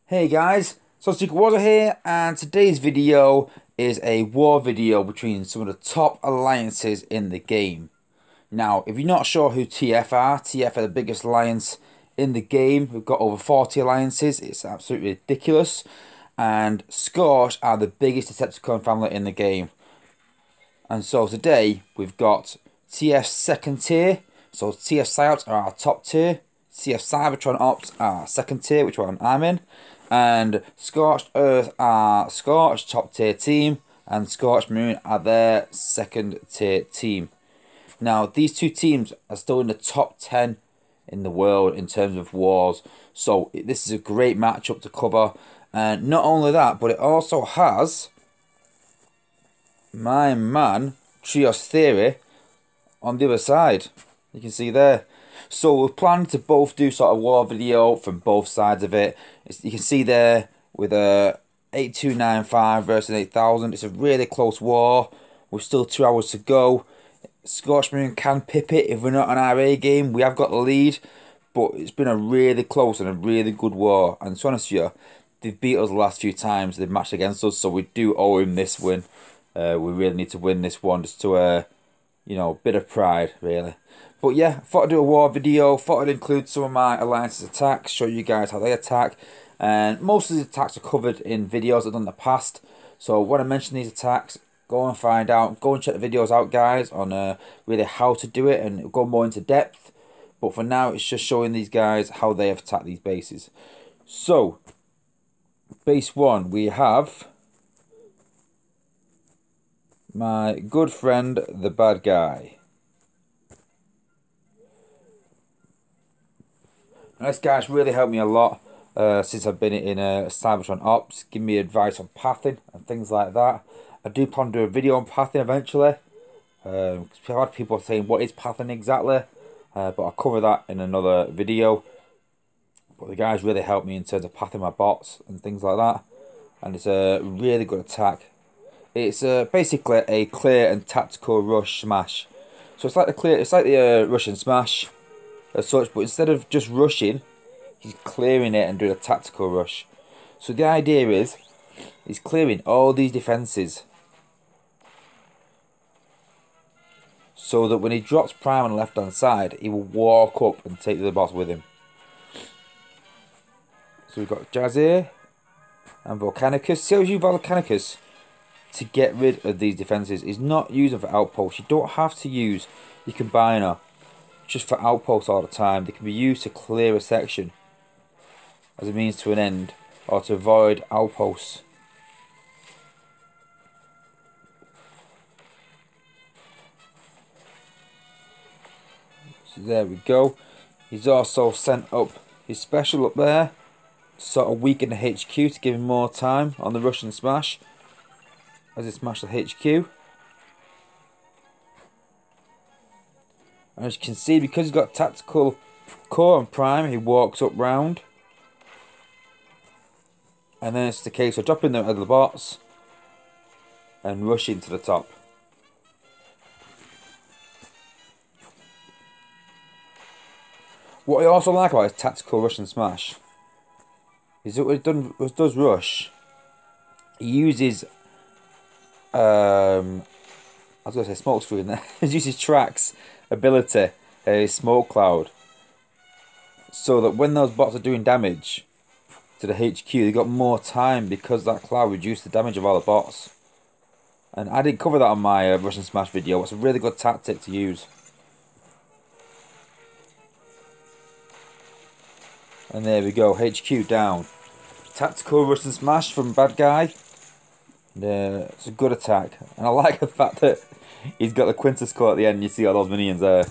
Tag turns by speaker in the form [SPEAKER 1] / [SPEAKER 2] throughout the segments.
[SPEAKER 1] Hey guys, Sunstreaker Wozza here, and today's video is a war video between some of the top alliances in the game. Now, if you're not sure who TF are, TF are the biggest alliance in the game. We've got over 40 alliances, it's absolutely ridiculous. And Scorched are the biggest Decepticon family in the game. And so today, we've got TF's second tier, so TF Psyops are our top tier. TF Cybertron Ops are second tier, which one I'm in. And Scorched Earth are Scorched top tier team, and Scorched Moon are their second tier team. Now, these two teams are still in the top 10 in the world in terms of wars, so this is a great matchup to cover. And not only that, but it also has my man Trioss Theory on the other side. You can see there. So we're planning to both do sort of war video from both sides of it. You can see there with a 8295 versus 8000. It's a really close war. We're still 2 hours to go. Scorched Moon can pip it if we're not on our A game. We have got the lead, but it's been a really close and a really good war. And to be honest with you, they've beat us the last few times they've matched against us, so we do owe him this win. We really need to win this one just to, you know, bit of pride, really. But yeah, I thought I'd do a war video. Thought I'd include some of my alliance's attacks, show you guys how they attack. And most of the attacks are covered in videos I've done in the past. So when I mention these attacks, go and find out. Go and check the videos out, guys, on really how to do it and go more into depth. But for now, it's just showing these guys how they have attacked these bases. So, base 1, we have my good friend, the bad guy. And this guy's really helped me a lot since I've been in Cybertron Ops, giving me advice on pathing and things like that. I do plan to do a video on pathing eventually. I've had people saying what is pathing exactly, but I'll cover that in another video. But the guy's really helped me in terms of pathing my bots and things like that. And it's a really good attack. It's basically a clear and tactical rush smash. So it's like the Russian smash as such, but instead of just rushing, he's clearing it and doing a tactical rush. So the idea is, he's clearing all these defences, so that when he drops Prime on the left hand side, he will walk up and take the boss with him. So we've got Jazir and Volcanicus. See how you use Volcanicus to get rid of these defences. He's not using for outposts. You don't have to use your combiner just for outposts all the time. They can be used to clear a section as a means to an end, or to avoid outposts. So there we go. He's also sent up his special up there, sort of weaken the HQ to give him more time on the Russian smash as he smashed the HQ. And as you can see, because he's got tactical core and prime, he walks up round. And then it's the case of dropping them at the bots and rushing to the top. What I also like about his tactical Russian smash is that when it does rush, he uses I was going to say smoke screen there. He uses Track's ability, a smoke cloud, so that when those bots are doing damage to the HQ, they got more time because that cloud reduced the damage of all the bots. And I didn't cover that on my Russian Smash video. It's a really good tactic to use. And there we go, HQ down. Tactical Russian Smash from bad guy. It's a good attack, and I like the fact that he's got the Quintus core at the end. You see all those minions there.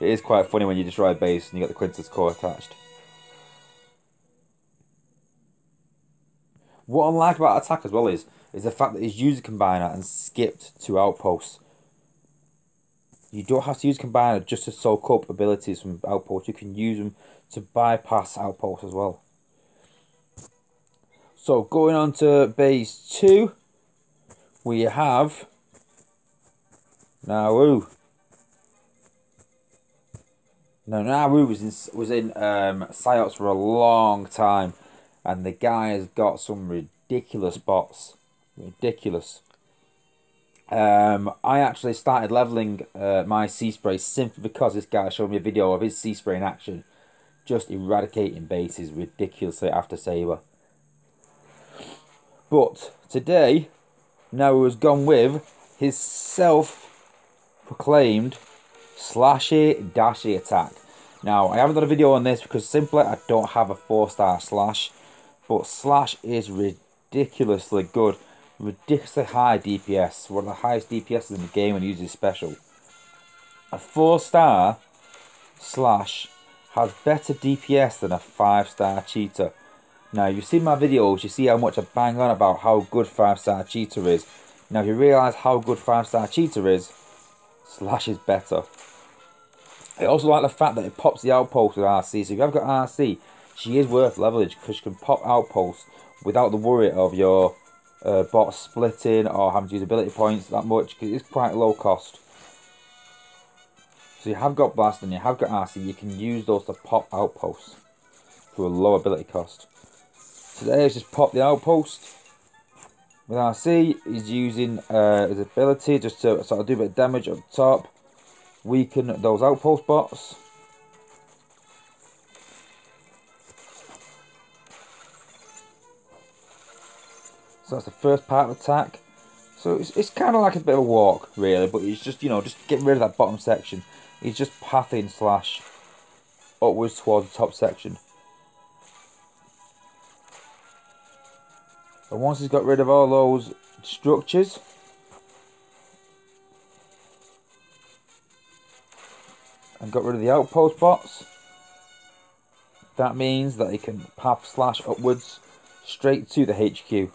[SPEAKER 1] It is quite funny when you destroy a base and you got the Quintus core attached. What I like about attack as well is the fact that he's used a combiner and skipped 2 outposts. You don't have to use combiner just to soak up abilities from outposts. You can use them to bypass outposts as well. So going on to base 2, we have Naru. Now Naru was in Psyops for a long time, and the guy has got some ridiculous bots. Ridiculous. I actually started leveling my sea spray simply because this guy showed me a video of his sea spray in action, just eradicating bases ridiculously after Saber. But today, now he has gone with his self-proclaimed slashy dashy attack. Now, I haven't done a video on this because simply I don't have a 4-star slash, but slash is ridiculously good. Ridiculously high DPS, one of the highest DPS in the game when he uses special. A 4-star slash has better DPS than a 5-star cheetah. Now, you've seen my videos, you see how much I bang on about how good 5-star cheetah is. Now, if you realise how good 5-star cheetah is, slash is better. I also like the fact that it pops the outpost with RC. So if you have got RC, she is worth leverage because she can pop outposts without the worry of your bot splitting or having to use ability points that much, because it's quite low cost. So you have got blast and you have got RC, you can use those to pop outposts for a low ability cost. So there, just pop the outpost with RC. He's using his ability just to sort of do a bit of damage up top, weaken those outpost bots. So that's the first part of the attack. So it's kind of like a bit of a walk, really, but he's just, you know, just getting rid of that bottom section. He's just pathing slash upwards towards the top section. And once he's got rid of all those structures, and got rid of the outpost bots, that means that he can path slash upwards straight to the HQ.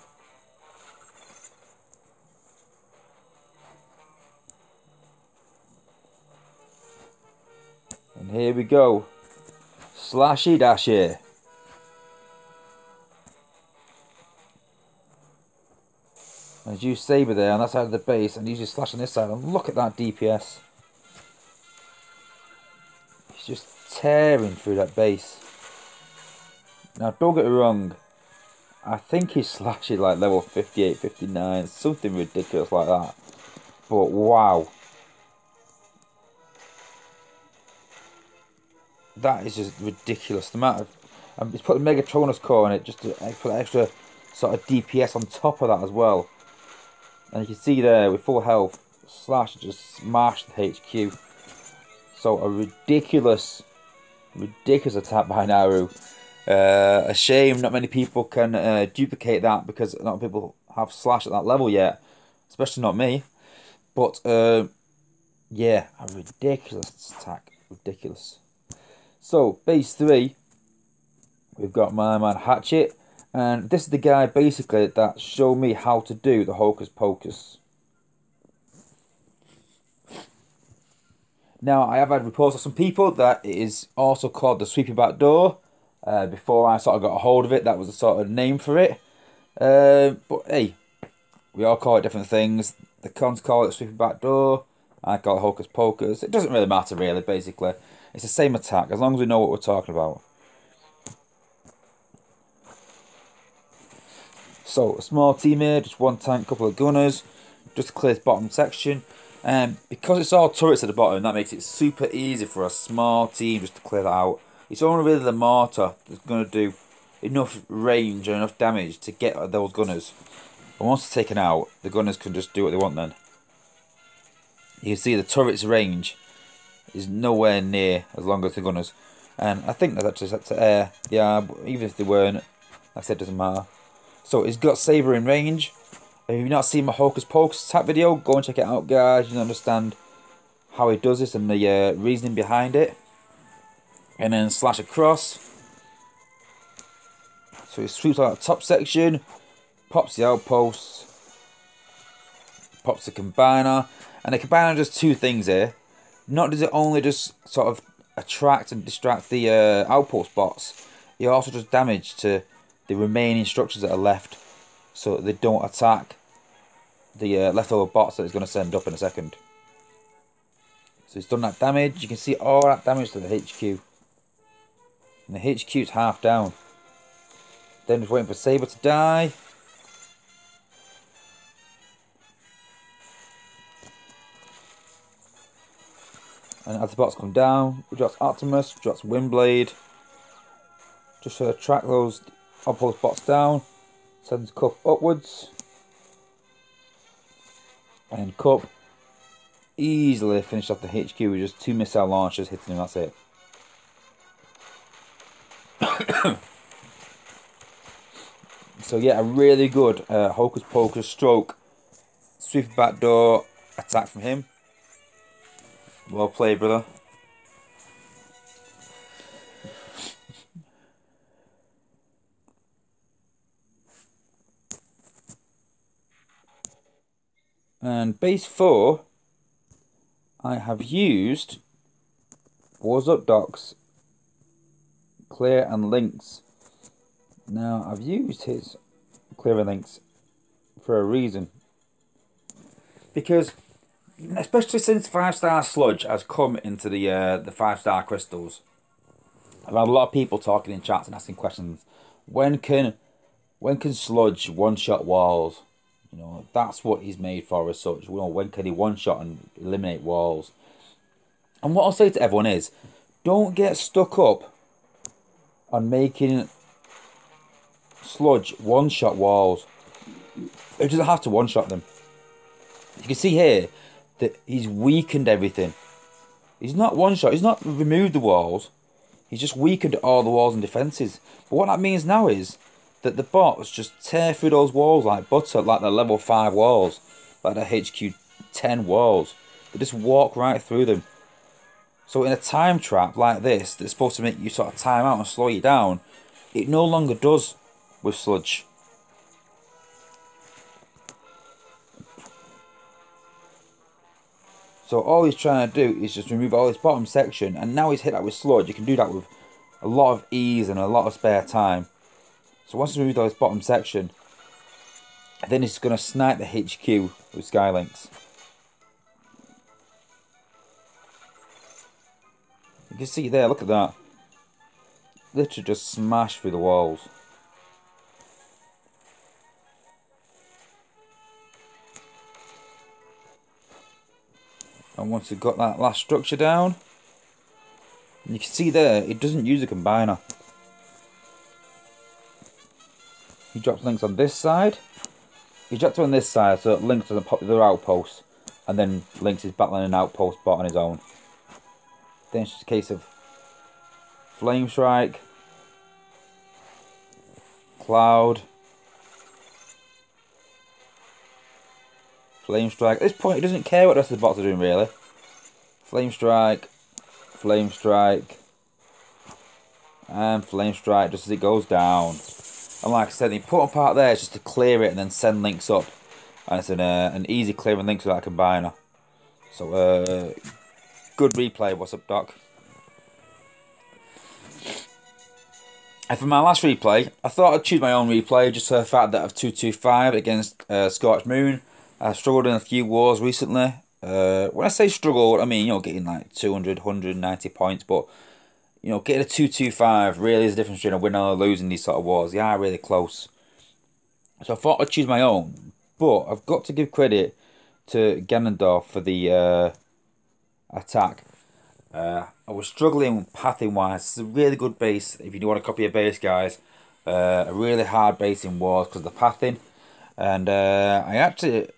[SPEAKER 1] And here we go. Slashy dashy. As you Saber there on that side of the base, and usually slash on this side, and look at that DPS. He's just tearing through that base. Now don't get me wrong, I think his slash is like level 58, 59, something ridiculous like that. But wow. That is just ridiculous. The amount of he's put the Megatronus core in it just to put extra sort of DPS on top of that as well. And you can see there with full health, slash just smashed the HQ. So a ridiculous attack by Naru. A shame not many people can duplicate that, because not many people have slash at that level yet, especially not me. But yeah, a ridiculous attack, ridiculous. So, base 3, we've got my man Hatchet, and this is the guy basically that showed me how to do the Hocus-pocus. Now, I have had reports of some people that it is also called the sweeping back door. Before I sort of got a hold of it, that was the sort of name for it. But hey, we all call it different things. The cons call it sweeping back door, I call it Hocus-pocus. It doesn't really matter really, basically. It's the same attack, as long as we know what we're talking about. So, a small team here, just one tank, couple of gunners, just to clear this bottom section. Because it's all turrets at the bottom, that makes it super easy for a small team just to clear that out. It's only really the mortar that's going to do enough range and enough damage to get at those gunners. And once it's taken out, the gunners can just do what they want then. You can see the turret's range is nowhere near as long as the gunners. And I think that's actually set to air. Yeah, but even if they weren't, like I said, it doesn't matter. So it's got Saber in range. If you've not seen my Hocus-pocus attack video, go and check it out, guys. You can understand how he does this and the reasoning behind it. And then slash across. So he sweeps out the top section, pops the outposts, pops the combiner. And the combiner does two things here. Not does it only just sort of attract and distract the outpost bots, it also does damage to the remaining structures that are left, so that they don't attack the leftover bots that it's going to send up in a second. So it's done that damage. You can see all that damage to the HQ. And the HQ's half down. Then just waiting for Saber to die. And as the bots come down, we drops Optimus, drops Windblade. Just to track those outpost bots down. Sends Cup upwards. And Cup easily finished off the HQ with just 2 missile launchers hitting him, that's it. So yeah, a really good Hocus-pocus stroke sweep backdoor attack from him. Well played, brother. And base 4, I have used Wozza Docks, Clear and Lynx. Now I've used his Clear and Lynx for a reason. Because especially since 5-star Sludge has come into the 5-star crystals, I've had a lot of people talking in chats and asking questions. When can Sludge one-shot walls? You know, that's what he's made for as such. You know, when can he one-shot and eliminate walls? And what I'll say to everyone is, don't get stuck up on making Sludge one-shot walls. He doesn't have to one-shot them. You can see here that he's weakened everything. He's not one-shot. He's not removed the walls. He's just weakened all the walls and defences. But what that means now is that the bots just tear through those walls like butter, like the level 5 walls, like the HQ 10 walls. They just walk right through them. So in a time trap like this, that's supposed to make you sort of time out and slow you down, it no longer does with Sludge. So all he's trying to do is just remove all this bottom section, and now he's hit that with Sludge. You can do that with a lot of ease and a lot of spare time. So once you remove all this bottom section, then he's going to snipe the HQ with Skylynx. You can see there, look at that. Literally just smashed through the walls. And once we've got that last structure down, you can see there, it doesn't use a combiner. He drops Lynx on this side. He drops it on this side so that Lynx doesn't pop the other outpost. And then Lynx is battling an outpost bot on his own. Then it's just a case of Flame Strike, Cloud, Flame Strike. At this point, he doesn't care what the rest of the bots are doing, really. Flame Strike, Flame Strike, and Flame Strike just as it goes down. And like I said, the important part there is just to clear it and then send Lynx up. And it's an easy clearing Lynx without a combiner. So, good replay. What's up, Doc? And for my last replay, I thought I'd choose my own replay just for the fact that I've 225 against Scorched Moon. I've struggled in a few wars recently. When I say struggled, I mean, you know, getting like 200, 190 points, but you know, getting a 225 really is the difference between a winning or losing these sort of wars. They are really close. So I thought I'd choose my own. But I've got to give credit to Ganondorf for the attack. I was struggling pathing wise. It's a really good base if you do want to copy a base, guys. A really hard base in wars because of the pathing. And I actually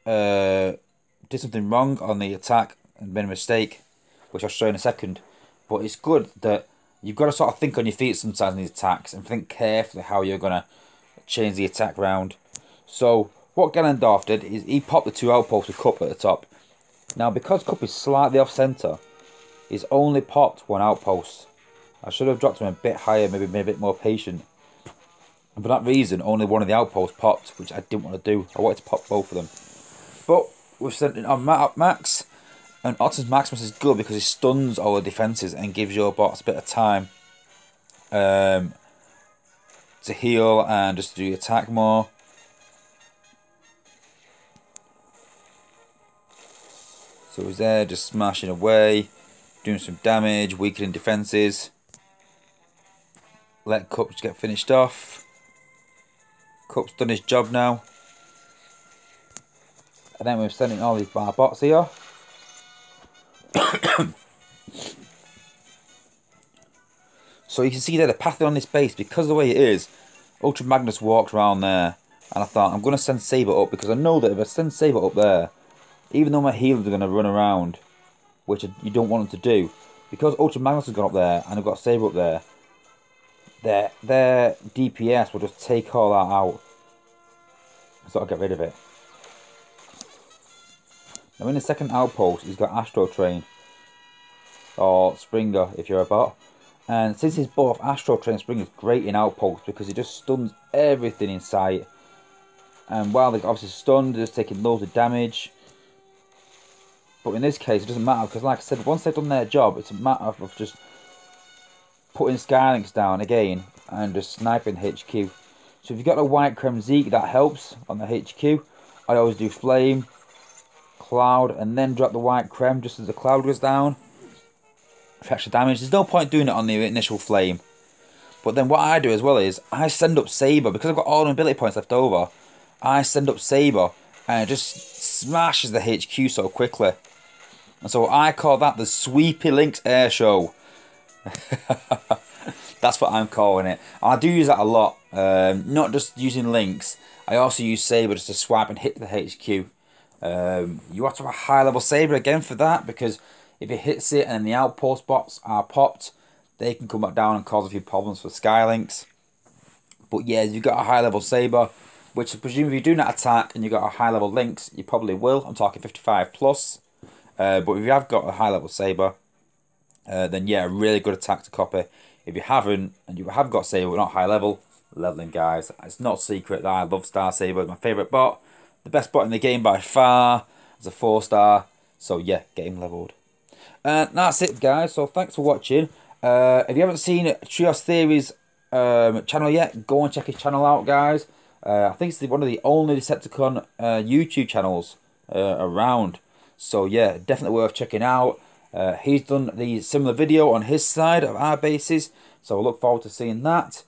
[SPEAKER 1] did something wrong on the attack and made a mistake, which I'll show in a second. But it's good that you've got to sort of think on your feet sometimes in these attacks and think carefully how you're going to change the attack round. So what Ganondorf did is he popped the 2 outposts with Cup at the top. Now because Cup is slightly off centre, he's only popped 1 outpost. I should have dropped him a bit higher, maybe been a bit more patient. And for that reason, only 1 of the outposts popped, which I didn't want to do. I wanted to pop both of them. But we've sent it on Max. And Optimus Maximus is good because he stuns all the defences and gives your bots a bit of time to heal and just to attack more. So he's there just smashing away, doing some damage, weakening defences. Let Cup just get finished off. Cup's done his job now. And then we're sending all these bar bots here. So you can see there the pathing on this base, because of the way it is, Ultra Magnus walked around there. And I thought, I'm going to send Saber up, because I know that if I send Saber up there, even though my healers are going to run around, which you don't want them to do, because Ultra Magnus has gone up there, and I've got Saber up there, their DPS will just take all that out. So I'll get rid of it. Now in the second outpost, he's got Astro Train. Or Springer, if you're a bot. And since he's both Astro Train and Springer, it's great in outposts because he just stuns everything in sight. And while they're obviously stunned, they're just taking loads of damage. But in this case, it doesn't matter because, like I said, once they've done their job, it's a matter of just putting Skylynx down again and just sniping HQ. So if you've got a White Creme Zeke, that helps on the HQ. I always do Flame, Cloud, and then drop the White Creme just as the Cloud goes down for extra damage. There's no point doing it on the initial Flame. But then what I do as well is I send up Saber because I've got all the ability points left over. I send up Saber and it just smashes the HQ so quickly. And so I call that the Sweepy Lynx Air Show. That's what I'm calling it. I do use that a lot. Not just using Lynx. I also use Saber just to swipe and hit the HQ. You have to have a high level Saber again for that, because if it hits it and the outpost bots are popped, they can come back down and cause a few problems for Skylynx. But yeah, if you've got a high level Saber, which I presume if you're doing that attack and you've got a high level Lynx, you probably will. I'm talking 55 plus. But if you have got a high level Saber, then yeah, a really good attack to copy. If you haven't, and you have got Saber but not high level, leveling guys. It's not secret that I love Star Saber. It's my favourite bot. The best bot in the game by far. It's a 4-star. So yeah, get him leveled. And that's it guys, so thanks for watching. If you haven't seen Trioss Theory's channel yet, go and check his channel out guys. I think it's one of the only Decepticon YouTube channels around. So yeah, definitely worth checking out. He's done the similar video on his side of our bases, so I look forward to seeing that.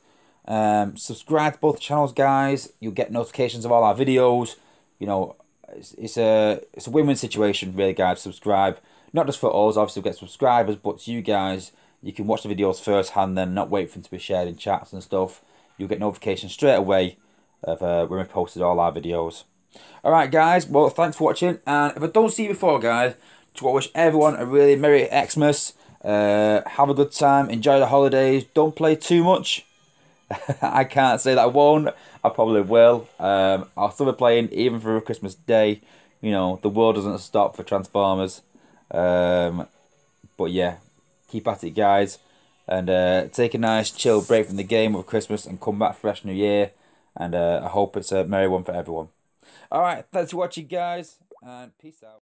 [SPEAKER 1] Subscribe to both channels guys, you'll get notifications of all our videos. You know, it's a win-win situation really guys. Subscribe, not just for us, obviously we get subscribers, but to you guys, you can watch the videos first hand, then not wait for them to be shared in chats and stuff. You'll get notifications straight away of when we posted all our videos. Alright guys, well thanks for watching, and if I don't see you before guys, just want to wish everyone a really Merry Xmas. Have a good time, enjoy the holidays, don't play too much. I can't say that I won't, I probably will. I'll still be playing even for a Christmas day. You know, the world doesn't stop for Transformers. But yeah, keep at it guys, and take a nice chill break from the game of Christmas and come back fresh New Year, and I hope it's a merry one for everyone. Alright, thanks for watching guys, and peace out.